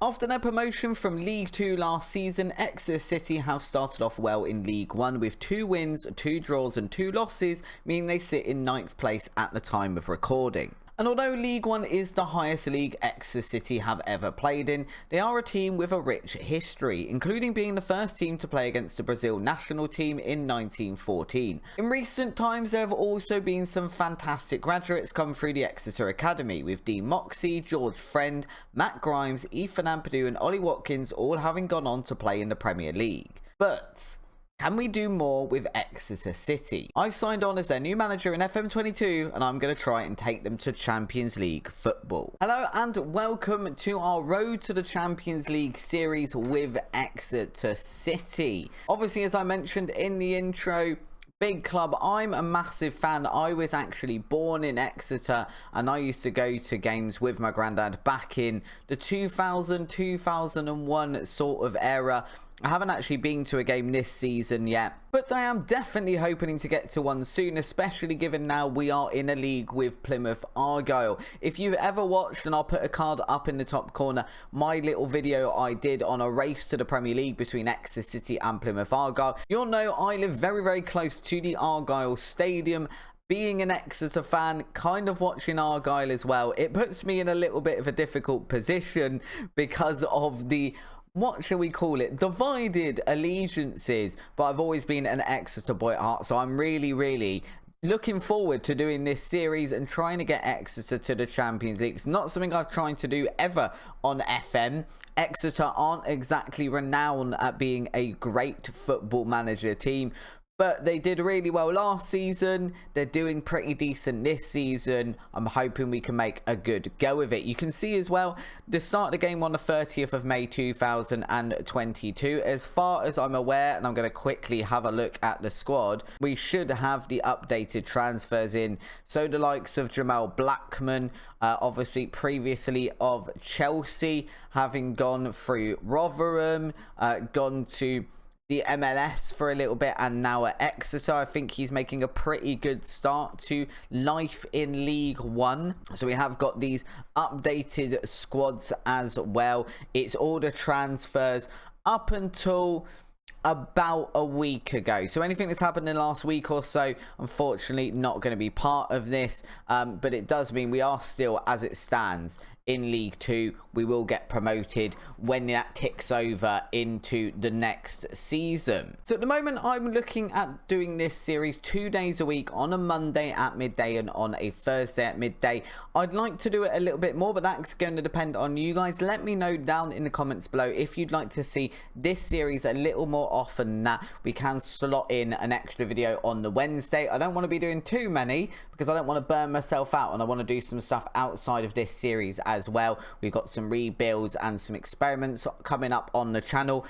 After their promotion from League 2 last season, Exeter City have started off well in League 1 with 2 wins, 2 draws and 2 losses, meaning they sit in 9th place at the time of recording. And although League 1 is the highest league Exeter City have ever played in, they are a team with a rich history, including being the first team to play against the Brazil national team in 1914. In recent times, there have also been some fantastic graduates come through the Exeter Academy, with Dean Moxey, George Friend, Matt Grimes, Fm22 and Ollie Watkins all having gone on to play in the Premier League. But can we do more with Exeter City? I signed on as their new manager in Fm22 and I'm going to try and take them to Champions League football. Hello and welcome to our Road to the Champions League series with Exeter City. Obviously, as I mentioned in the intro, big club. I'm a massive fan. I was actually born in Exeter and I used to go to games with my granddad back in the 2000-2001 sort of era. I haven't actually been to a game this season yet, but I am definitely hoping to get to one soon, especially given now we are in a league with Plymouth Argyle. If you've ever watched, and I'll put a card up in the top corner, my little video I did on a race to the Premier League between Exeter City and Plymouth Argyle, you'll know I live very, very close to the Argyle Stadium. Being an Exeter fan, kind of watching Argyle as well, it puts me in a little bit of a difficult position because of the, what shall we call it, divided allegiances. But I've always been an Exeter boy at heart, so I'm really looking forward to doing this series and trying to get Exeter to the Champions League. It's not something I've tried to do ever on FM. Exeter aren't exactly renowned at being a great football manager team, but they did really well last season. They're doing pretty decent this season. I'm hoping we can make a good go of it. You can see as well, the start of the game on the 30th of May 2022. As far as I'm aware, and I'm going to quickly have a look at the squad, we should have the updated transfers in. So the likes of Jamal Blackman, obviously previously of Chelsea, having gone through Rotherham, gone to the MLS for a little bit and now at Exeter. I think he's making a pretty good start to life in League 1. So we have got these updated squads as well. It's all the transfers up until about a week ago. So anything that's happened in the last week or so, unfortunately not going to be part of this, but it does mean we are still, as it stands, in League 2. We will get promoted when that ticks over into the next season. So at the moment, I'm looking at doing this series 2 days a week, on a Monday at midday and on a Thursday at midday. I'd like to do it a little bit more, but that's going to depend on you guys. Let me know down in the comments below if you'd like to see this series a little more often than that. We can slot in an extra video on the Wednesday. I don't want to be doing too many because I don't want to burn myself out, and I want to do some stuff outside of this series as well. We've got some rebuilds and some experiments coming up on the channel.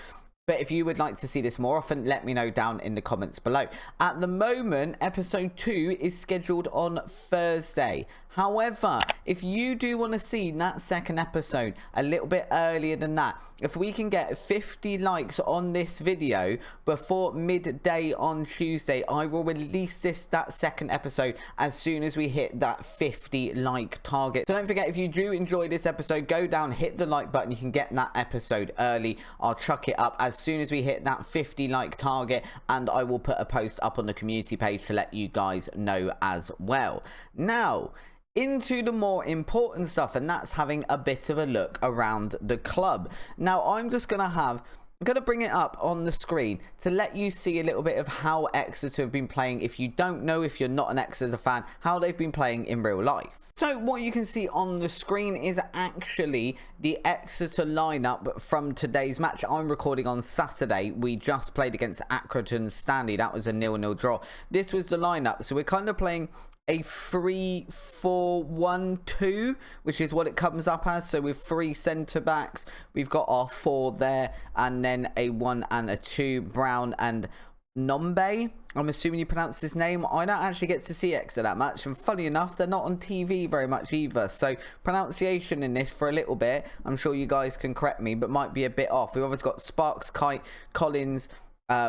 But if you would like to see this more often, let me know down in the comments below. At the moment, episode 2 is scheduled on Thursday. However, if you do want to see that second episode a little bit earlier than that, if we can get 50 likes on this video before midday on Tuesday, I will release that second episode as soon as we hit that 50 like target. So don't forget, if you do enjoy this episode, go down, hit the like button. You can get that episode early. I'll chuck it up as soon as we hit that 50 like target, and I will put a post up on the community page to let you guys know as well. Now, into the more important stuff, and that's having a bit of a look around the club. Now, I'm going to bring it up on the screen to let you see a little bit of how Exeter have been playing. If you don't know, if you're not an Exeter fan, how they've been playing in real life. So what you can see on the screen is actually the Exeter lineup from today's match. I'm recording on Saturday. We just played against Accrington Stanley. That was a 0-0 draw. This was the lineup. So we're kind of playing a 3-4-1-2, which is what it comes up as. So with 3 centre backs, we've got our 4 there, and then a 1 and a 2, Brown and Nombe. I'm assuming you pronounce his name. I don't actually get to see Exeter that much, and funny enough, they're not on TV very much either. So pronunciation in this for a little bit, I'm sure you guys can correct me, but might be a bit off. We've obviously got Sparks, Kite, Collins,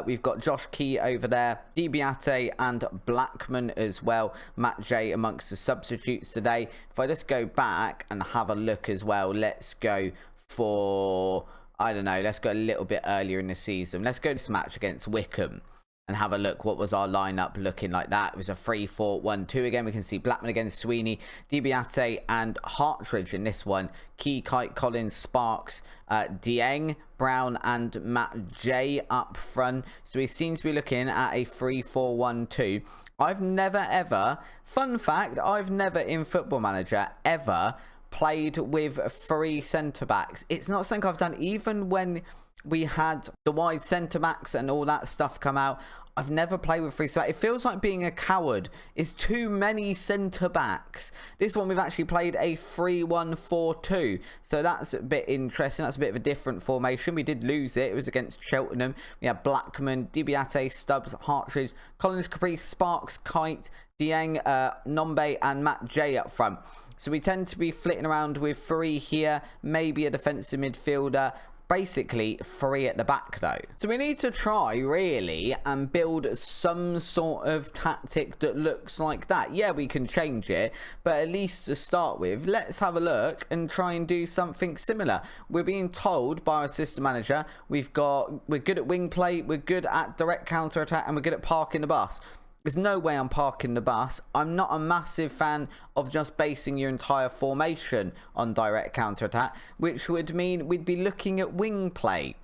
We've got Josh Key over there, DiBiase and Blackman as well. Matt J amongst the substitutes today. If I just go back and have a look as well, let's go for, I don't know, let's go a little bit earlier in the season. Let's go this match against Wickham and have a look. What was our lineup looking like? That it was a 3-4-1-2 again. We can see Blackman against Sweeney, Dibiate and Hartridge in this one. Key, Kite, Collins, Sparks, Dieng, Brown and Matt J up front. So we seem to be looking at a 3-4-1-2. I've never ever, fun fact, I've never in Football Manager ever played with 3 centre backs. It's not something I've done even when we had the wide centre backs and all that stuff come out. I've never played with 3 centre backs. It feels like being a coward. It's too many centre backs. This one we've actually played a 3-1-4-2. So that's a bit interesting. That's a bit of a different formation. We did lose it. It was against Cheltenham. We had Blackman, Dibiate, Stubbs, Hartridge, Collins, Caprice, Sparks, Kite, Dieng, Nombe and Matt J up front. So we tend to be flitting around with 3 here, maybe a defensive midfielder. Basically 3 at the back though. So we need to try really and build some sort of tactic that looks like that. Yeah, we can change it, but at least to start with, let's have a look and try and do something similar. We're being told by our assistant manager we're good at wing play, we're good at direct counter attack, and we're good at parking the bus. There's no way I'm parking the bus. I'm not a massive fan of just basing your entire formation on direct counter-attack, which would mean we'd be looking at wing play.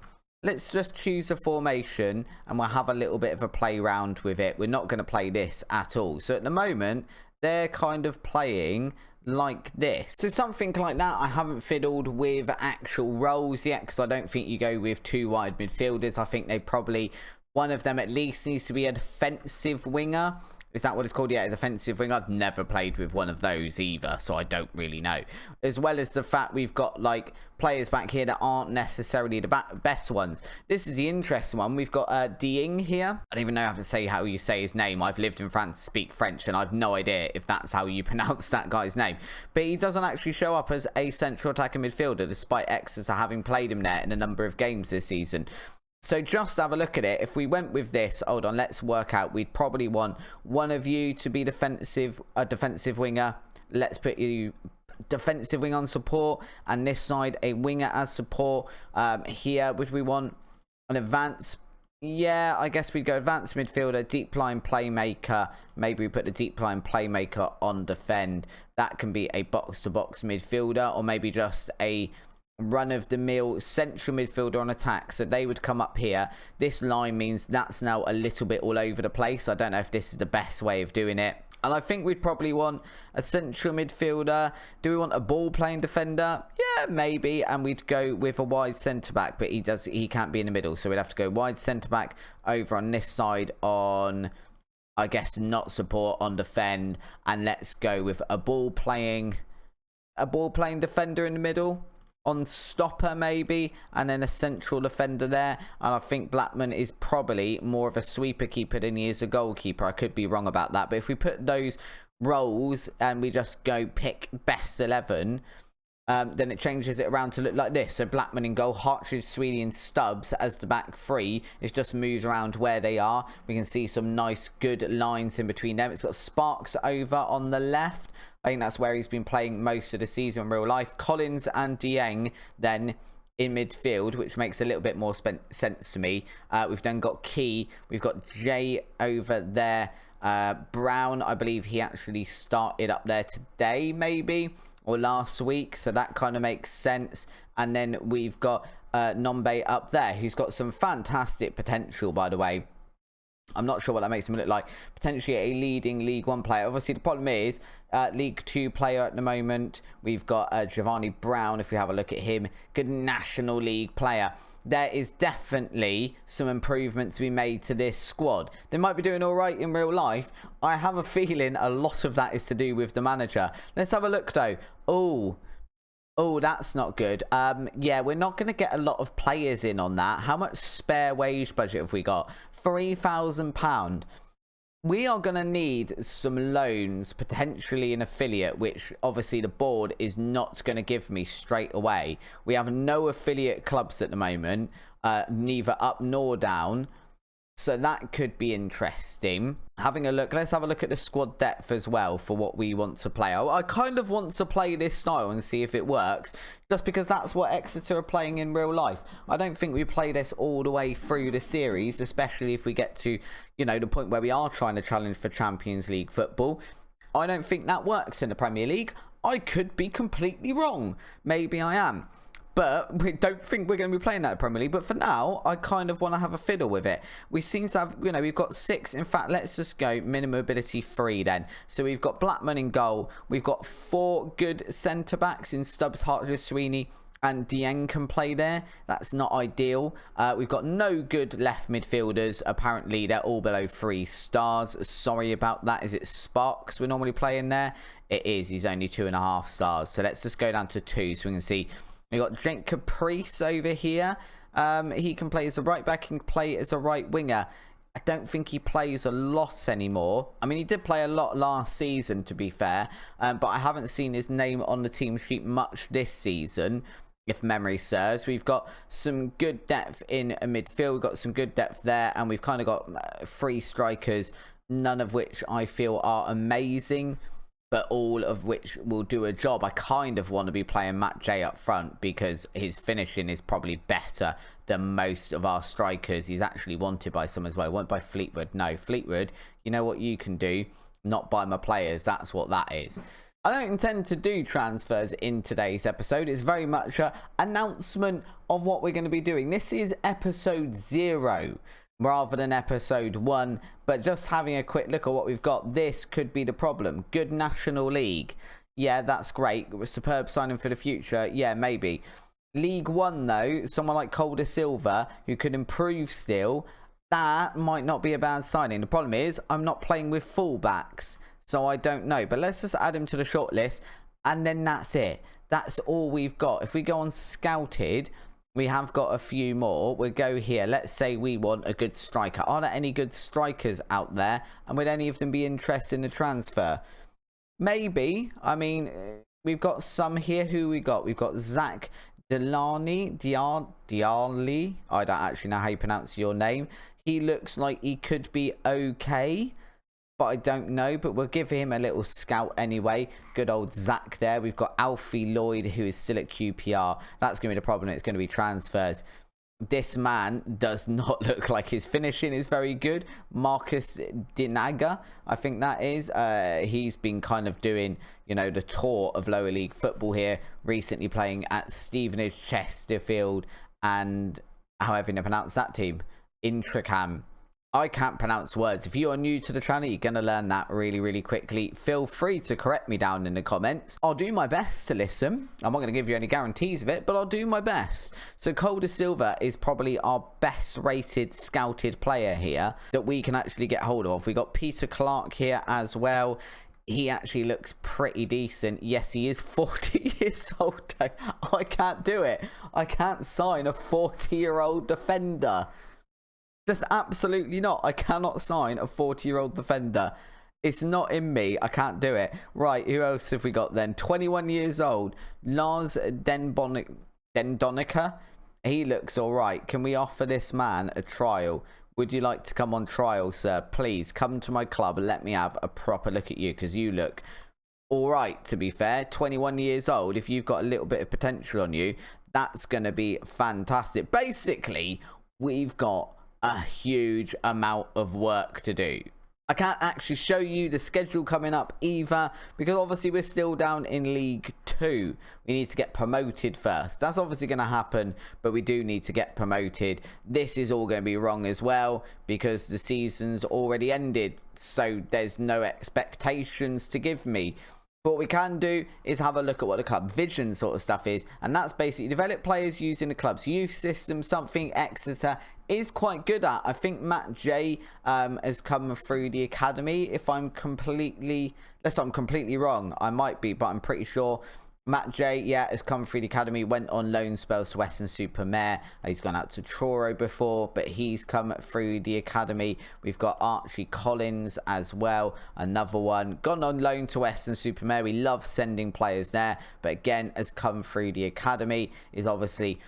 Let's just choose a formation and we'll have a little bit of a play around with it. We're not going to play this at all. So at the moment, they're kind of playing like this. So something like that. I haven't fiddled with actual roles yet because I don't think you go with 2 wide midfielders. I think they probably... one of them at least needs to be a defensive winger. Is that what it's called? Yeah, a defensive winger. I've never played with one of those either, so I don't really know. As well as the fact we've got like players back here that aren't necessarily the best ones. This is the interesting one. We've got Dieng here. I don't even know how to say how you say his name. I've lived in France, speak French, and I've no idea if that's how you pronounce that guy's name. But he doesn't actually show up as a central attacking midfielder, despite Exeter having played him there in a number of games this season. So just have a look at it. If we went with this, hold on, let's work out. We'd probably want one of you to be a defensive winger. Let's put you defensive wing on support, and this side a winger as support. Here, would we want an advance? Yeah, I guess we'd go advanced midfielder, deep line playmaker. Maybe we put the deep line playmaker on defend. That can be a box-to-box midfielder, or maybe just a run-of-the-mill central midfielder on attack. So they would come up here. This line means that's now a little bit all over the place. I don't know if this is the best way of doing it. And I think we'd probably want a central midfielder. Do we want a ball-playing defender? Yeah, maybe. And we'd go with a wide centre-back, but he can't be in the middle. So we'd have to go wide centre-back over on this side on, I guess, not support, on defend. And let's go with a ball-playing defender in the middle. On stopper maybe, and then a central defender there. And I think Blackman is probably more of a sweeper keeper than he is a goalkeeper. I could be wrong about that, but if we put those roles and we just go pick best 11, then it changes it around to look like this. So Blackman in goal, Hartridge, Sweeney and Stubbs as the back 3. It's just moves around where they are. We can see some nice good lines in between them. It's got Sparks over on the left. I think that's where he's been playing most of the season in real life. Collins and Dieng then in midfield, which makes a little bit more sense to me. We've then got Key. We've got Jay over there. Brown, I believe he actually started up there today maybe, or last week. So that kind of makes sense. And then we've got Nombe up there, who's got some fantastic potential, by the way. I'm not sure what that makes him look like. Potentially a leading League 1 player. Obviously, the problem is League 2 player at the moment. We've got Giovanni Brown, if we have a look at him. Good National League player. There is definitely some improvement to be made to this squad. They might be doing all right in real life. I have a feeling a lot of that is to do with the manager. Let's have a look, though. Oh, that's not good. Yeah, we're not going to get a lot of players in on that. How much spare wage budget have we got? £3,000. We are going to need some loans, potentially an affiliate, which obviously the board is not going to give me straight away. We have no affiliate clubs at the moment, neither up nor down. So that could be interesting. Having a look, let's have a look at the squad depth as well for what we want to play. I kind of want to play this style and see if it works, just because that's what Exeter are playing in real life. I don't think we play this all the way through the series, especially if we get to, you know, the point where we are trying to challenge for Champions League football. I don't think that works in the Premier League. I could be completely wrong. Maybe I am. But we don't think we're going to be playing that in Premier League. But for now, I kind of want to have a fiddle with it. We seem to have, you know, we've got 6. In fact, let's just go minimum ability 3 then. So we've got Blackman in goal. We've got 4 good centre-backs in Stubbs, Hartley, Sweeney, and Dieng can play there. That's not ideal. We've got no good left midfielders. Apparently, they're all below 3 stars. Sorry about that. Is it Sparks we're normally playing there? It is. He's only 2.5 stars. So let's just go down to 2 so we can see. We've got Jake Caprice over here. He can play as a right back and play as a right winger. I don't think he plays a lot anymore. I mean, he did play a lot last season, to be fair. But I haven't seen his name on the team sheet much this season, if memory serves. We've got some good depth in a midfield. We've got some good depth there. And we've kind of got 3 strikers, none of which I feel are amazing, but all of which will do a job. I kind of want to be playing Matt J up front because his finishing is probably better than most of our strikers. He's actually wanted by some as well. Wanted by Fleetwood. No, Fleetwood, you know what you can do? Not by my players. That's what that is. I don't intend to do transfers in today's episode. It's very much an announcement of what we're going to be doing. This is episode 0. Rather than episode 1, but just having a quick look at what we've got. This could be the problem. Good National League, yeah, that's great. Superb signing for the future, yeah, maybe. League 1 though, someone like Calder Silva who could improve still, that might not be a bad signing. The problem is I'm not playing with fullbacks, so I don't know, but let's just add him to the shortlist and then that's it. That's all we've got. If we go on scouted, we have got a few more. We'll go here. Let's say we want a good striker. Are there any good strikers out there? And would any of them be interested in the transfer? Maybe. I mean, we've got some here. Who we got? We've got Zach Diarli. I don't actually know how you pronounce your name. He looks like he could be okay, but I don't know. But we'll give him a little scout anyway. Good old Zach there. We've got Alfie Lloyd, who is still at QPR. That's going to be the problem. It's going to be transfers. This man does not look like his finishing is very good. Marcus Dinaga, I think that is. He's been kind of doing, you know, the tour of lower league football here. Recently playing at Stevenage, Chesterfield, and however you pronounce that team, Intricam. I can't pronounce words. If you are new to the channel, you're going to learn that really, really quickly. Feel free to correct me down in the comments. I'll do my best to listen. I'm not going to give you any guarantees of it, but I'll do my best. So Calder Silva is probably our best rated scouted player here that we can actually get hold of. We got Peter Clark here as well. He actually looks pretty decent. Yes, he is 40 years old though. I can't do it. I can't sign a 40-year-old defender. Just absolutely not. I cannot sign a 40-year-old defender. It's not in me. I can't do it. Right, who else have we got then? 21 years old. Lars Dendonica. He looks all right. Can we offer this man a trial? Would you like to come on trial, sir? Please come to my club and let me have a proper look at you, because you look all right, to be fair. 21 years old. If you've got a little bit of potential on you, that's going to be fantastic. Basically, we've got a huge amount of work to do. I can't actually show you the schedule coming up either, because obviously we're still down in League 2. We need to get promoted first. That's obviously going to happen, but we do need to get promoted. This is all going to be wrong as well, because the season's already ended, so there's no expectations to give me. But what we can do is have a look at what the club vision sort of stuff is, and that's basically develop players using the club's youth system, something Exeter is quite good at. I think Matt J has come through the academy. If I'm completely, unless I'm completely wrong, I might be, but I'm pretty sure Matt J, yeah, has come through the academy, went on loan spells to Weston-super-Mare. He's gone out to Truro before, but he's come through the academy. We've got Archie Collins as well, another one. Gone on loan to Weston-super-Mare. We love sending players there, but again, has come through the academy. Is obviously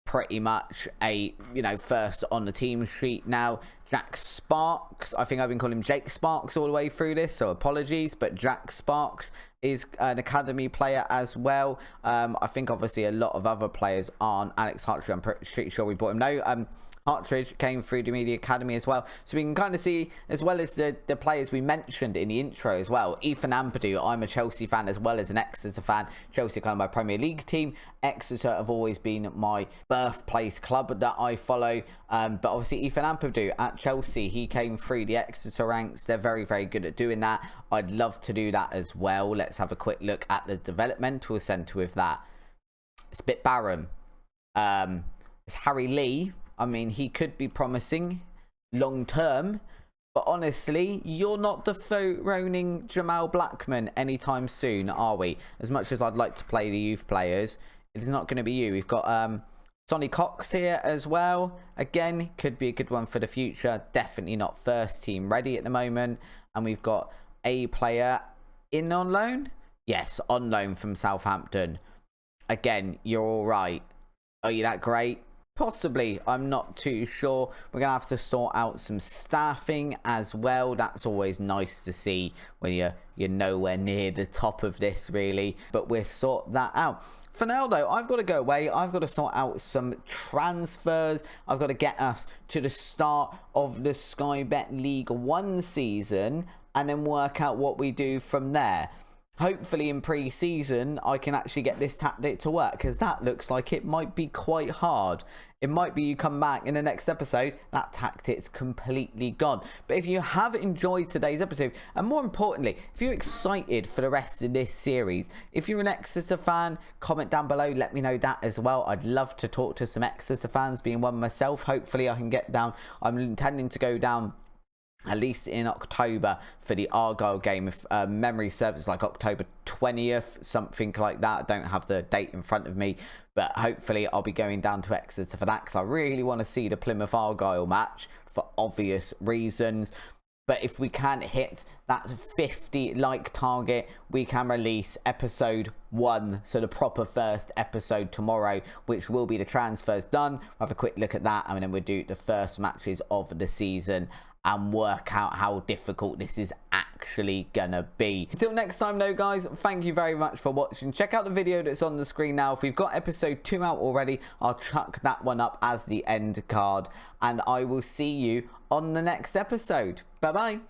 pretty much a, first on the team sheet now. Jack Sparks, I think I've been calling him Jake Sparks all the way through this, so apologies, but Jack Sparks is an academy player as well. I think obviously a lot of other players aren't. Alex Hartridge, I'm pretty sure we bought him. No, Hartridge came through the media academy as well, so we can kind of see, as well as the players we mentioned in the intro as well. Ethan Ampadu, I'm a Chelsea fan as well as an Exeter fan. Chelsea kind of my Premier League team. Exeter have always been my birthplace club that I follow, but obviously Ethan Ampadu at Chelsea, he came through the Exeter ranks. They're very, very good at doing that. I'd love to do that as well. Let's have a quick look at the developmental centre with that. It's a bit barren. It's Harry Lee. I mean, he could be promising long term, but honestly, you're not dethroning Jamal Blackman anytime soon, are we? As much as I'd like to play the youth players, it's not going to be you. We've got Sonny Cox here as well. Again, could be a good one for the future. Definitely not first team ready at the moment. And we've got a player in on loan. Yes, on loan from Southampton. Again, you're all right. Are you that great? Possibly, I'm not too sure. We're going to have to sort out some staffing as well. That's always nice to see when you're nowhere near the top of this, really. But we'll sort that out. For now, though, I've got to go away. I've got to sort out some transfers. I've got to get us to the start of the Sky Bet League 1 season and then work out what we do from there. Hopefully in pre-season, I can actually get this tactic to work, because that looks like it might be quite hard. It might be you come back in the next episode, that tactic's completely gone. But if you have enjoyed today's episode, and more importantly, if you're excited for the rest of this series, if you're an Exeter fan, comment down below, let me know that as well. I'd love to talk to some Exeter fans, being one myself. Hopefully I can get down. I'm intending to go down at least in October for the Argyle game. If memory serves, it's like October 20th, something like that. I don't have the date in front of me, but hopefully I'll be going down to Exeter for that, because I really want to see the Plymouth Argyle match for obvious reasons. But if we can hit that 50 like target, we can release episode 1, so the proper first episode tomorrow, which will be the transfers done. We'll have a quick look at that, and then we'll do the first matches of the season and work out how difficult this is actually gonna be. Until next time though, guys, thank you very much for watching. Check out the video that's on the screen now. If we've got episode 2 out already, I'll chuck that one up as the end card, and I will see you on the next episode. Bye bye.